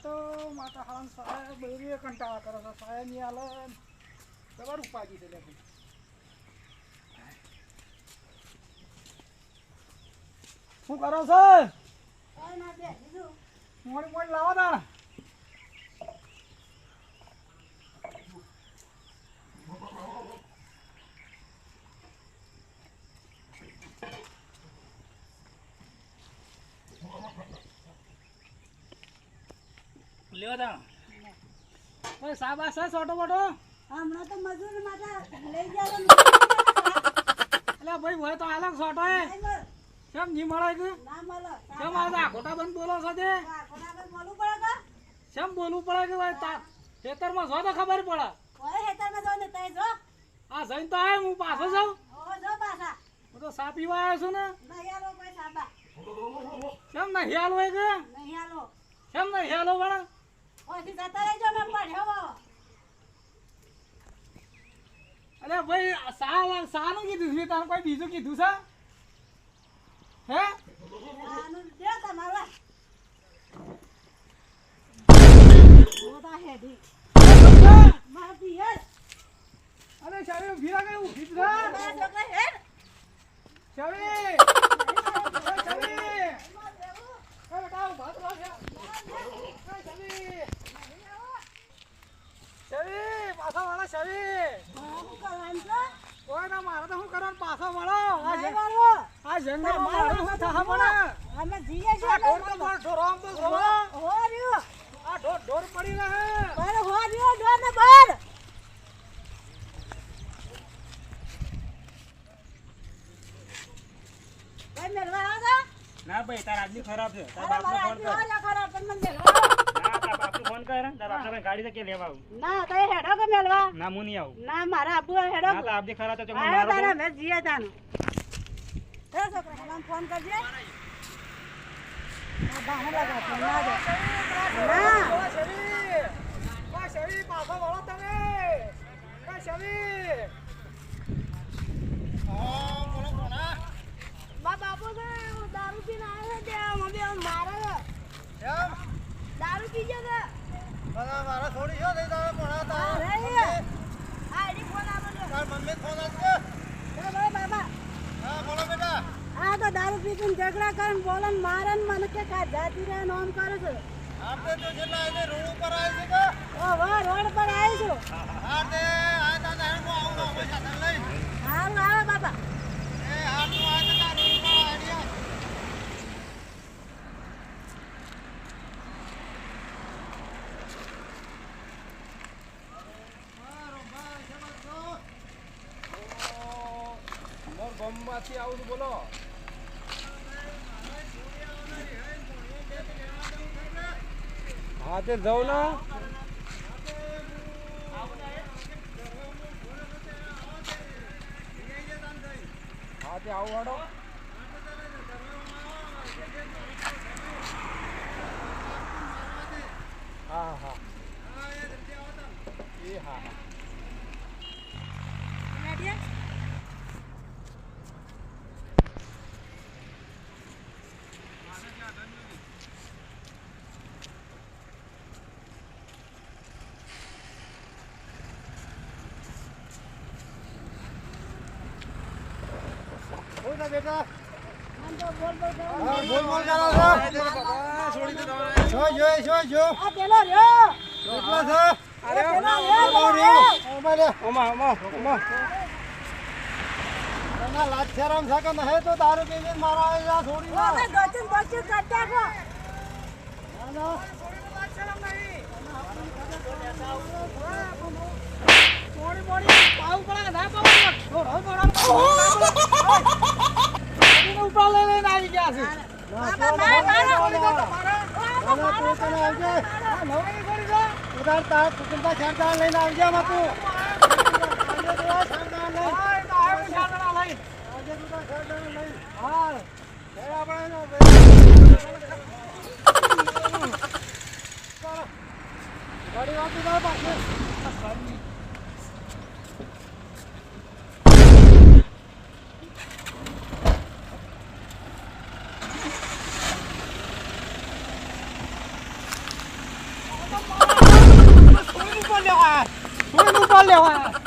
તો માતા હાલ સાહેબ બૈરી કંટાળા કરે છે સાહેબ ની હાલ તમારું ઉપાજી છે લેખું શું કરો છો મોડી મોડી લાવો તા લેવા તા ઓય સાબા છે છોટો મોટો હમણાં તો મજૂર માતા લઈ જાવ અલ્યા ભાઈ હોય તો આલક છોટો હે કેમ જી મળે કે ના મળે કેમ આ ખોટા બંધ બોલો છો તે કોના કર બોલવું પડે કે કેમ બોલવું પડે કે ભાઈ તા ખેતરમાં જો તો ખબર પડે ઓય હેતરમાં જાવ ને તઈ જો આ જઈને તો આય હું પાછો જાઉં ઓ જો પાછા હું તો સા પીવા આવ્યો છું ને નહીં આલો કોઈ સાબા કેમ નહીં હાલો હોય કે નહીં આલો કેમ નહીં હાલો પણ ઓથી જતા રહેજો મે પડ્યો બાબા અરે ભાઈ સાનું કીધું છે તાર કોઈ બીજું કીધું છે હે આનું દે તમારા ઓતા હેડી મારતી હે અરે ચાવી ભીરા ગઈ ઉભી થા મારા છોકરા હેડ ચાવી ચાવી એ બેટા ભાત લો છે ચાવી ચાવી પાછા વાળા ચાવી હું કરવાનું છે કોઈ ના મારે તો શું કરવાનું પાછા વળો નહીં વાળો આ જંગલ મારે શું થા પડે અમે જીએ છે આ ઢોર તો માર ઢોર આમ તો હો રહ્યો આ ઢોર પડી રહે પર હો રહ્યો ડોર ને બાર ભાઈ મેલવા આવો ના ભાઈ તાર આદમી ખરાબ છે તાર અરે બાપને ફોન મારા કર આદમી ખરાબ પણ મને મેલવા ના તાર બાપને ફોન કર તાર બાપને ભાઈ ગાડી તો કે લેવા આવું ના તઈ હેડો કે મેલવા ના હું નહીં આવું ના મારા આબુ હેડો ના તાર આદમી ખરાબ તો મને આયો મારો તારા મે જીએ તાનો એ છોકરા મને ફોન કરજે ના બાને લગા ફોન ના દે ના ઓ શરી પાછા વળો તમે ઓ શરી બા બાપુ કે દારૂ પીને આવ્યો છે તે મમ્મી મારે કેમ દારૂ પીજે કે મારા થોડી છો થઈ તારે ભણા અરે આઈડી ફોન આપો તાર મમ્મી ફોન આપજો બોલો બાબા હા બોલો બેટા આ તો દારૂ પીને ઝઘડા કરે બોલે મારે ને મને કે કા જાતી રહે નોમ કરે છે આપણે તો જેટલા એને રોડ ઉપર આવે છે કે ઓ વાહ રોડ પર આવી છું હા તે આ તા હેડ કો આવું ના પૈસા તને લઈ હાલ આવે બાબા એ હા તું આ તા રોડ ઉપર આઈડિયા મોર ગમમાંથી આવું છું બોલો હા તે જાઉં ના હા તે આવું હાડો હા હા એ હા હા બેટા મન તો બોલ બોલ કરો બોલ બોલ કરો છોડી દે જો આ પેલો રહ્યો કેટલા છે અરે પેલો રહ્યો તને લાચારામ છે કે નહીં તો દારૂ પીને મારા અહીંયા છોડી દે અમે ગચન બચન કરતા કો ના મોડી મોડી પાઉ પડે ના પાઉ થોડો ઉપર લઈને આવી ગયા છે બાબા માર ઉધાર તાર કુટુંબા છાંટા લઈને આવી જા બાપુ ગાડી વાપી જાવ પાછું લેવા તું એનું ઉપાડ લેવા